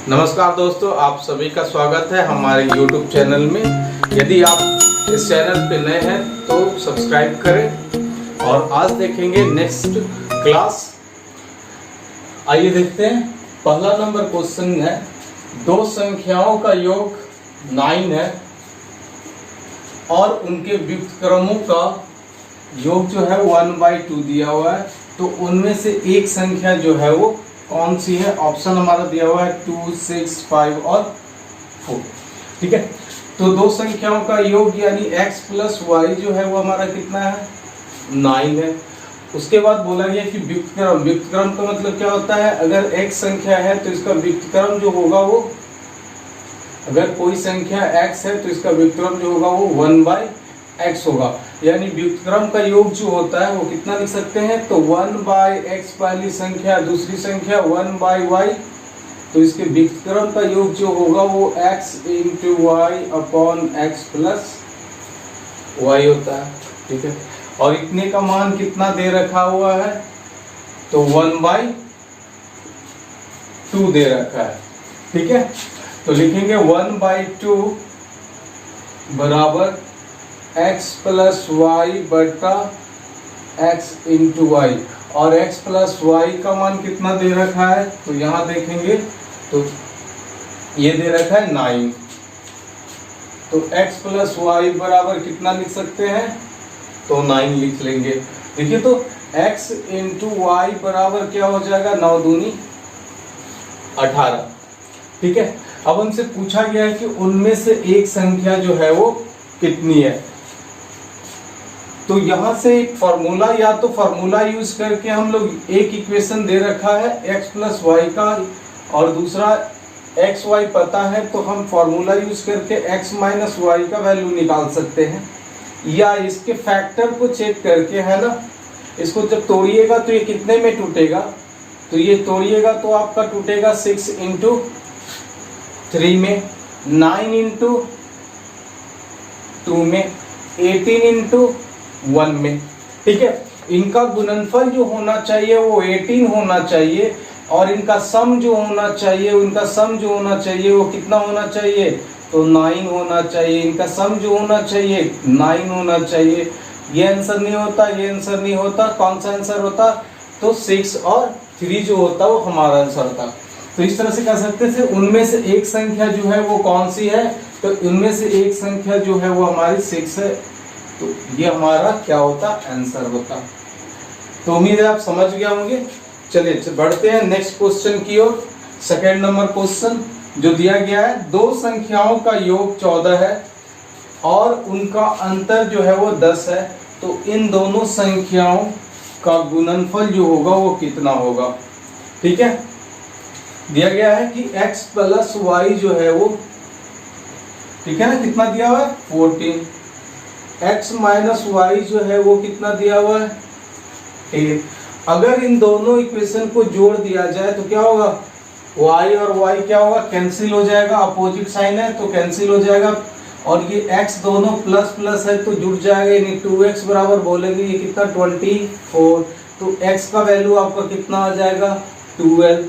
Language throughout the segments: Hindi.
नमस्कार दोस्तों, आप सभी का स्वागत है हमारे YouTube चैनल में। यदि आप इस चैनल पे नए हैं तो सब्सक्राइब करें। और आज देखेंगे नेक्स्ट क्लास। आइए देखते हैं। पहला नंबर क्वेश्चन है, दो संख्याओं का योग 9 है और उनके व्युत्क्रमों का योग जो है 1/2 दिया हुआ है। तो उनमें से एक संख्या जो है वो कौन सी है? ऑप्शन हमारा दिया हुआ है 2, 6, 5 और 4। ठीक है, तो दो संख्याओं का योग यानी x प्लस वाई जो है वो हमारा कितना है? 9 है। उसके बाद बोला गया कि व्युत्क्रम। व्युत्क्रम का मतलब क्या होता है? अगर x संख्या है तो इसका व्युत्क्रम जो होगा वो, अगर कोई संख्या x है तो इसका व्युत्क्रम जो होगा वो 1/x होगा। यानी व्युत्क्रम का योग जो होता है वो कितना लिख सकते हैं? तो 1/x पहली संख्या, दूसरी संख्या 1/y। तो इसके व्युत्क्रम का योग जो होगा वो x × y upon x plus y होता है। ठीक है, और इतने का मान कितना दे रखा हुआ है? तो 1/2 दे रखा है। ठीक है, तो लिखेंगे 1/2 बराबर x प्लस वाई बटा x × y। और x प्लस वाई का मान कितना दे रखा है? तो यहाँ देखेंगे तो ये दे रखा है 9। तो x प्लस वाई बराबर कितना लिख सकते हैं? तो 9 लिख लेंगे। देखिए, तो x × y बराबर क्या हो जाएगा? 9 दूनी 18। ठीक है, अब हमसे पूछा गया है कि उनमें से एक संख्या जो है वो कितनी है। तो यहां से एक फॉर्मूला, या तो फॉर्मूला यूज करके हम लोग एक इक्वेशन दे रखा है x प्लस वाई का और दूसरा एक्स वाई पता है, तो हम फॉर्मूला यूज करके x माइनस वाई का वैल्यू निकाल सकते हैं। या इसके फैक्टर को चेक करके, है ना, इसको जब तोड़िएगा तो ये कितने में टूटेगा? तो ये तोड़िएगा तो आपका टूटेगा 6 × 3 में, 9 × 2 में, 18 × 1 में। ठीक है, इनका गुणनफल जो होना चाहिए वो 18 होना चाहिए और इनका सम जो होना चाहिए, वो कितना होना चाहिए? तो 9 होना चाहिए। इनका सम जो होना चाहिए 9 होना चाहिए। ये आंसर नहीं होता, ये आंसर नहीं होता। कौन सा आंसर होता? तो 6 और 3 जो होता वो हमारा आंसर था। तो इस तरह से कह सकते थे उनमें से एक संख्या जो है वो कौन सी है? तो उनमें से एक संख्या जो है वो हमारी 6 है। तो ये हमारा क्या होता? आंसर होता। तो उम्मीद है आप समझ गए होंगे। चलिए बढ़ते हैं नेक्स्ट क्वेश्चन की ओर। सेकेंड नंबर क्वेश्चन जो दिया गया है, दो संख्याओं का योग 14 है और उनका अंतर जो है वो 10 है। तो इन दोनों संख्याओं का गुणनफल जो होगा वो कितना होगा? ठीक है, दिया गया है कि x प्लस वाई जो है वो, ठीक है ना, कितना दिया हुआ है? 14। x माइनस वाई जो है वो कितना दिया हुआ है? 8। अगर इन दोनों इक्वेशन को जोड़ दिया जाए तो क्या होगा? y और y क्या होगा? कैंसिल हो जाएगा। अपोजिट साइन है तो कैंसिल हो जाएगा। और ये x दोनों प्लस प्लस है तो जुड़ जाएगा, यानी 2x बराबर बोलेंगे ये कितना? 24। तो x का वैल्यू आपका कितना आ जाएगा? 12।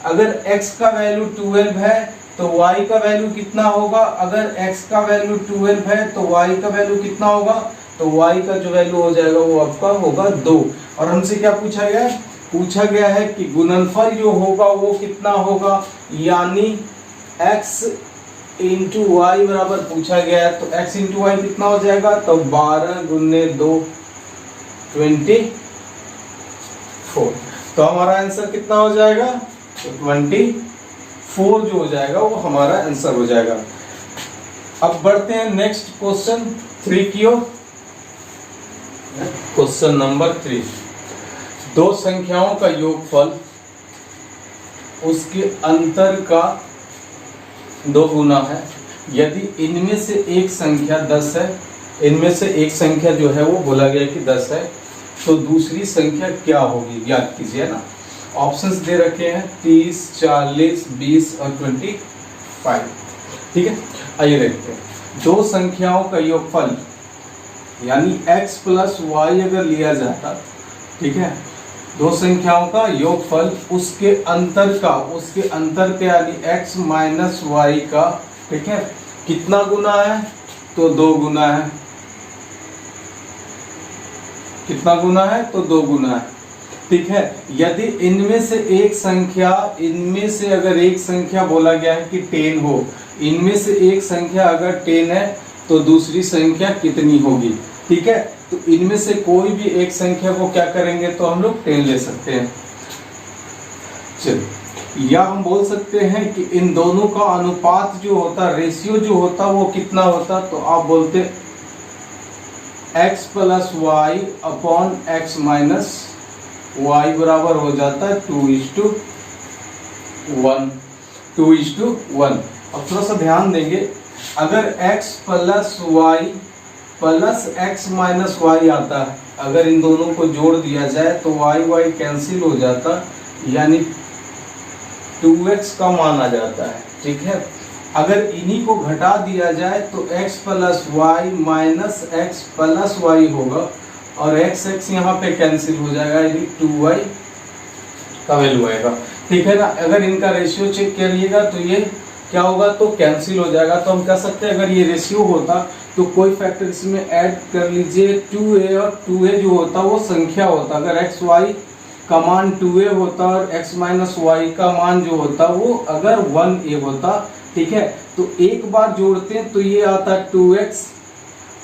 अगर x का वैल्यू 12 है तो y का वैल्यू कितना होगा? अगर x का वैल्यू 12 है तो y का वैल्यू कितना होगा? तो y का जो वैल्यू हो जाएगा वो आपका होगा 2। और हमसे क्या पूछा गया है? पूछा गया है कि गुणनफल जो होगा वो कितना होगा, यानी x × y बराबर पूछा गया है। तो x × y कितना हो जाएगा? तो 12 × 2 24। तो हमारा आंसर कितना हो जाएगा? तो 24 जो हो जाएगा वो हमारा आंसर हो जाएगा। अब बढ़ते हैं नेक्स्ट क्वेश्चन 3 की ओर। क्वेश्चन नंबर 3, दो संख्याओं का योगफल उसके अंतर का 2 गुना है। यदि इनमें से एक संख्या 10 है, इनमें से एक संख्या जो है वो बोला गया कि 10 है, तो दूसरी संख्या क्या होगी? याद कीजिए ना, ऑप्शंस दे रखे हैं 30, 40, 20 और 25। ठीक है, आइए देखते हैं। दो संख्याओं का योगफल यानी x प्लस वाई अगर लिया जाता, ठीक है, दो संख्याओं का योगफल उसके अंतर के यानी x माइनस वाई का, ठीक है, कितना गुना है, तो 2 गुना है। कितना गुना है, तो 2 गुना है, ठीक है। यदि इनमें से अगर एक संख्या बोला गया है कि 10 हो, इनमें से एक संख्या अगर 10 है तो दूसरी संख्या कितनी होगी, ठीक है। तो इनमें से कोई भी एक संख्या को क्या करेंगे, तो हम लोग 10 ले सकते हैं। चलिए, या हम बोल सकते हैं कि इन दोनों का अनुपात जो होता, रेशियो जो होता, वो कितना होता, तो आप बोलते x plus y upon x minus y बराबर हो जाता है 2:1। 2:1। अब थोड़ा सा ध्यान देंगे, अगर x plus y plus x minus y आता है, अगर इन दोनों को जोड़ दिया जाए तो y कैंसिल हो जाता, यानी 2x का मान आ जाता है, ठीक है। अगर इन्हीं को घटा दिया जाए तो x plus y minus x plus y होगा, और x यहाँ पे कैंसिल हो जाएगा, यानी 2y का वैल्यू आएगा, ठीक है ना। अगर इनका रेशियो चेक करिएगा तो ये क्या होगा, तो कैंसिल हो जाएगा। तो हम कह सकते हैं अगर ये रेशियो होता तो कोई फैक्टर इसमें ऐड कर लीजिए, 2a, और 2a जो होता वो संख्या होता। अगर एक्स वाई का मान 2a होता और x माइनस वाई का मान जो होता वो अगर 1a होता, ठीक है। तो एक बार जोड़ते हैं तो ये आता 2x,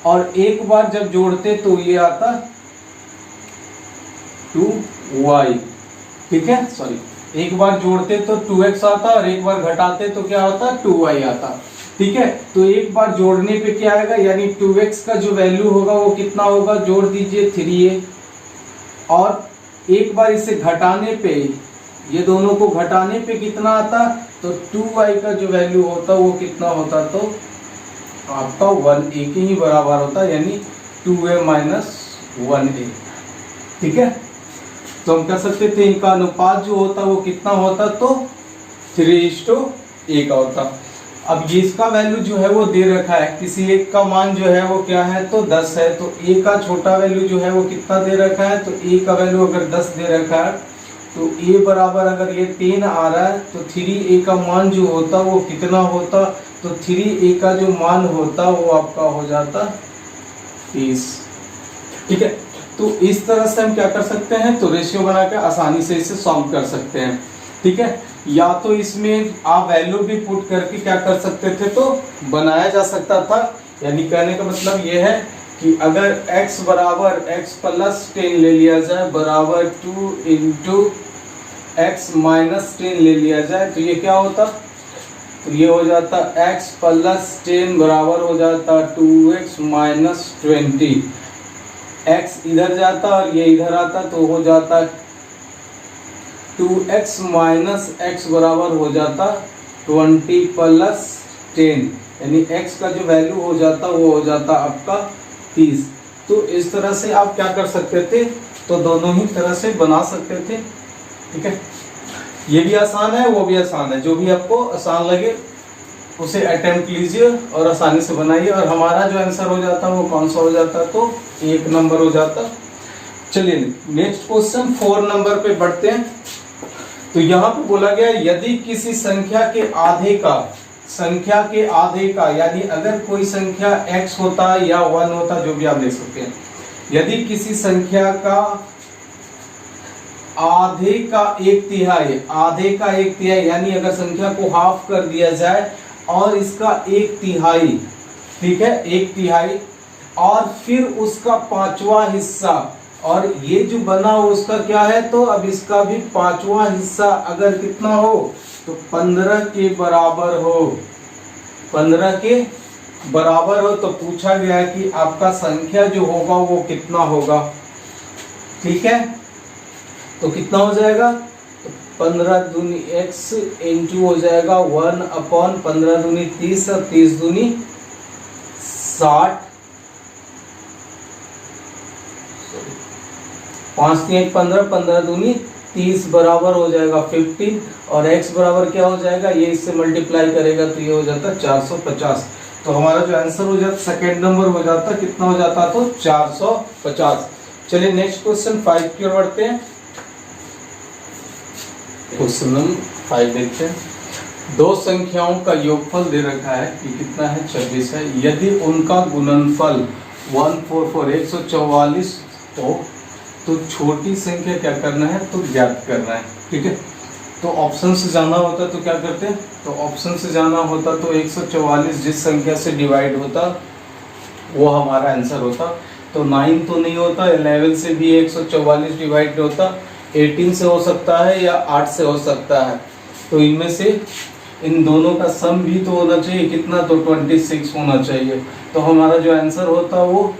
और एक बार जब जोड़ते तो ये आता 2y, ठीक है। सॉरी, एक बार जोड़ते तो 2x आता और एक बार घटाते तो क्या होता, 2y आता, ठीक है। तो एक बार जोड़ने पे क्या आएगा, यानी 2x का जो वैल्यू होगा वो कितना होगा, जोड़ दीजिए 3a, और एक बार इसे घटाने पे, ये दोनों को घटाने पे कितना आता, तो 2y का जो वैल्यू होता वो कितना होता, तो आपका 1a के ही बराबर होता, यानी 2a माइनस 1a, ठीक है। तो हम कह सकते थे इनका अनुपात जो होता वो कितना होता, तो 3:a का होता। अब ये इसका वैल्यू जो है वो दे रखा है, किसी एक का मान जो है वो क्या है, तो 10 है। तो a का छोटा वैल्यू जो है वो कितना दे रखा है, तो a का वैल्यू अगर 10 दे रखा है तो a बराबर अगर ये 10 आ रहा है तो 3a का मान जो होता वो कितना होता, तो 3a का जो मान होता वो आपका हो जाता 30, ठीक है। तो इस तरह से हम क्या कर सकते हैं, तो रेशियो बनाकर आसानी से इसे सॉल्व कर सकते हैं, ठीक है। या तो इसमें आप वैल्यू भी पुट करके क्या कर सकते थे, तो बनाया जा सकता था। यानी कहने का मतलब ये है कि अगर x बराबर x प्लस 10 ले लिया जाए बराबर 2 इंटू एक्स माइनस 10 ले लिया जाए तो ये क्या होता, तो ये हो जाता x प्लस 10 बराबर हो जाता 2x माइनस 20। x इधर जाता और ये इधर आता तो हो जाता 2x माइनस x बराबर हो जाता 20 प्लस 10, यानी x का जो वैल्यू हो जाता वो हो जाता आपका 30। तो इस तरह से आप क्या कर सकते थे, तो दोनों ही तरह से बना सकते थे, ठीक है। ये भी आसान है, वो भी आसान है, जो भी आपको आसान लगे उसे अटेम्प्ट लीजिए और आसानी से बनाइए, और हमारा जो आंसर हो जाता वो कौन सा हो जाता, तो 1 नंबर हो जाता। चलिए नेक्स्ट क्वेश्चन 4 नंबर पे बढ़ते हैं। तो यहाँ पे बोला गया यदि किसी संख्या के आधे का यानी अगर कोई संख्या x होता या 1 होता, जो भी आप देख सकते हैं, यदि किसी संख्या का आधे का एक तिहाई यानी अगर संख्या को हाफ कर दिया जाए और इसका 1/3, ठीक है, 1/3, और फिर उसका 5वां हिस्सा, और ये जो बना हो उसका क्या है, तो अब इसका भी 5वां हिस्सा अगर कितना हो, तो 15 के बराबर हो, 15 के बराबर हो, तो पूछा गया है कि आपका संख्या जो होगा वो कितना होगा, ठीक है। तो कितना हो जाएगा, तो 15 दूनी x इंटू हो जाएगा 1/15 दूनी 30 और 30 दूनी 60, 5 3 15, 15 दूनी 30 बराबर हो जाएगा 15, और x बराबर क्या हो जाएगा, ये इससे मल्टीप्लाई करेगा तो ये हो जाता 450। तो हमारा जो आंसर हो जाता सेकेंड नंबर हो जाता, कितना हो जाता, तो 450। चलिए नेक्स्ट क्वेश्चन 5 की ओर बढ़ते हैं। क्वेश्चन नंबर 5 देखते हैं। दो संख्याओं का योगफल दे रखा है कि कितना है, 26 है। यदि उनका गुणनफल 144 हो तो छोटी संख्या क्या करना है, तो ज्ञात करना है। ठीक है, तो ऑप्शन से जाना होता तो क्या करते हैं, तो ऑप्शन से जाना होता तो 144 जिस संख्या से डिवाइड होता वो हमारा आंसर होता। तो 9 तो नहीं होता, 11 से भी 144 डिवाइड होता, 18 से हो सकता है या 8 से हो सकता है। तो इनमें से इन दोनों का सम भी तो होना चाहिए, कितना, तो 26 होना चाहिए। तो हमारा जो आंसर होता वो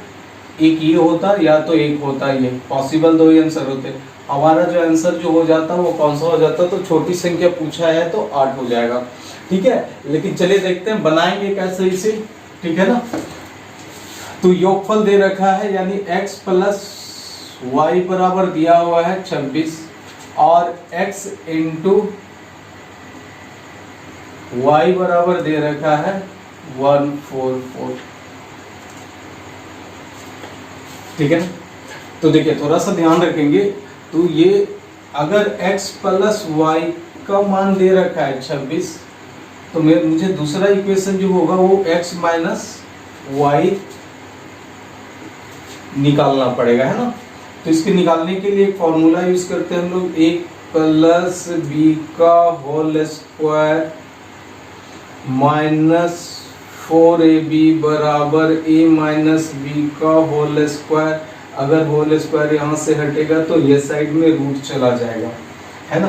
एक ये होता या तो एक होता, ये पॉसिबल दो ही आंसर होते। हमारा जो आंसर जो हो जाता वो कौन सा हो जाता, तो छोटी संख्या पूछा है तो 8 हो जाएगा। ठीक है, लेकिन चलिए देखते हैं बनाएंगे कैसे इसे। ठीक है ना, तो योगफल दे रखा है यानी x प्लस वाई बराबर दिया हुआ है 26 और x इंटू वाई बराबर दे रखा है 144। ठीक है ना, तो देखिए थोड़ा सा ध्यान रखेंगे। तो ये अगर x प्लस वाई का मान दे रखा है 26, तो मुझे दूसरा इक्वेशन जो होगा वो x माइनस वाई निकालना पड़ेगा, है ना। तो इसके निकालने के लिए एक फॉर्मूला यूज करते हैं हम लोग, a प्लस बी का होल स्क्वायर माइनस 4ab बराबर a माइनस बी का होल स्क्वायर। अगर होल स्क्वायर यहाँ से हटेगा तो ये साइड में रूट चला जाएगा, है ना।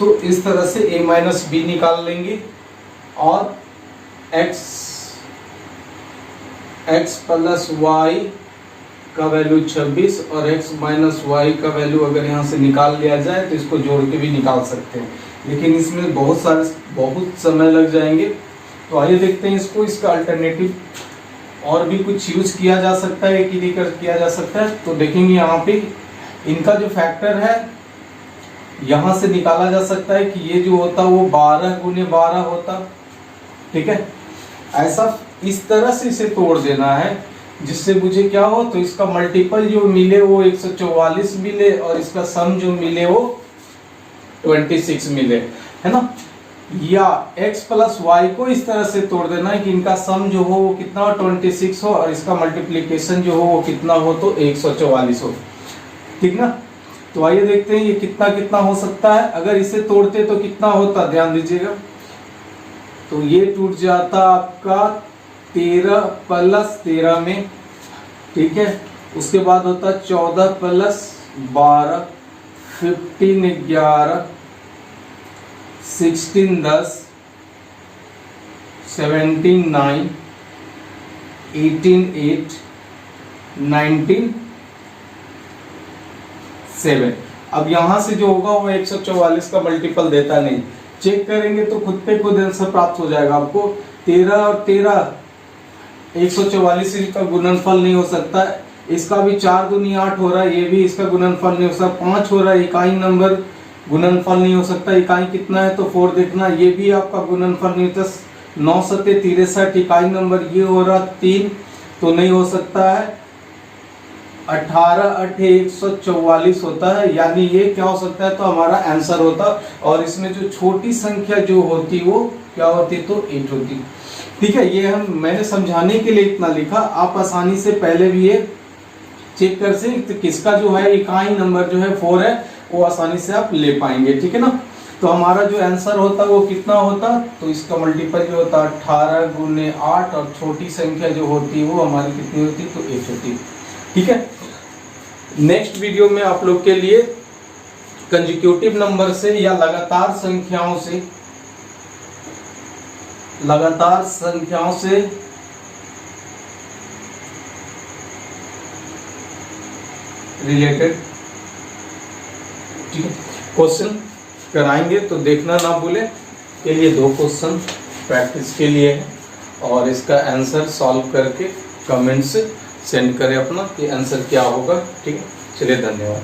तो इस तरह से a माइनस बी निकाल लेंगे और x प्लस वाई का वैल्यू 26 और x माइनस वाई का वैल्यू अगर यहाँ से निकाल लिया जाए तो इसको जोड़ के भी निकाल सकते हैं, लेकिन इसमें बहुत समय लग जाएंगे। तो आइए देखते हैं इसको, इसका अल्टरनेटिव और भी कुछ यूज किया जा सकता है कि नहीं किया जा सकता है। तो देखेंगे यहाँ पे इनका जो फैक्टर है यहाँ से निकाला जा सकता है कि ये जो होता वो 12 गुने 12 होता। ठीक है, ऐसा इस तरह से इसे तोड़ देना है जिससे मुझे क्या हो, तो इसका मल्टीपल जो मिले वो 144 मिले और इसका सम जो मिले वो 26 मिले, है ना। या x प्लस वाई को इस तरह से तोड़ देना है कि इनका सम जो हो वो कितना हो, 26 हो और इसका मल्टीप्लिकेशन जो हो वो कितना हो, तो 144 हो। ठीक ना, तो आइए देखते हैं ये कितना कितना हो सकता है। अगर इसे तोड़ते तो कितना होता, ध्यान दीजिएगा। तो ये टूट जाता आपका 13 प्लस 13 में। ठीक है, उसके बाद होता 14 प्लस 12, 15 11, 16 10, 17 9, 18 8, 19 7। अब यहां से जो होगा वो 144 का मल्टीपल देता नहीं, चेक करेंगे तो खुद पे खुद आंसर प्राप्त हो जाएगा आपको। 13 और 13 144 का गुणनफल नहीं हो सकता, इसका भी 4 दूनी 8 हो रहा है, ये भी इसका गुणनफल नहीं हो सकता। 5 हो रहा है, इकाई नंबर गुणनफल नहीं हो सकता, इकाई कितना है तो 4 देखना, ये भी आपका गुणनफल नहीं होता। 9 सत्ते 63 इकाई नंबर ये हो रहा 3 तो नहीं हो सकता है। 18 8 144 होता है, यानी ये क्या हो सकता है, तो हमारा आंसर होता। और इसमें जो छोटी संख्या जो होती वो क्या होती, तो 8 होती। ठीक है, ये मैंने समझाने के लिए इतना लिखा, आप आसानी से पहले भी ये चेक कर सकते, तो किसका जो है इकाई नंबर जो है 4 है वो आसानी से आप ले पाएंगे। ठीक है ना, तो हमारा जो आंसर होता वो कितना होता, तो इसका मल्टीपल जो होता 18 गुने 8 और छोटी संख्या जो होती वो हमारी कितनी होती, तो 8 होती। ठीक है, नेक्स्ट वीडियो में आप लोग के लिए कंसेक्यूटिव नंबर से या लगातार संख्याओं से रिलेटेड ठीक है क्वेश्चन कराएंगे, तो देखना ना भूले। के लिए 2 क्वेश्चन प्रैक्टिस के लिए है और इसका आंसर सॉल्व करके कमेंट से सेंड करें अपना कि आंसर क्या होगा। ठीक है, चलिए धन्यवाद।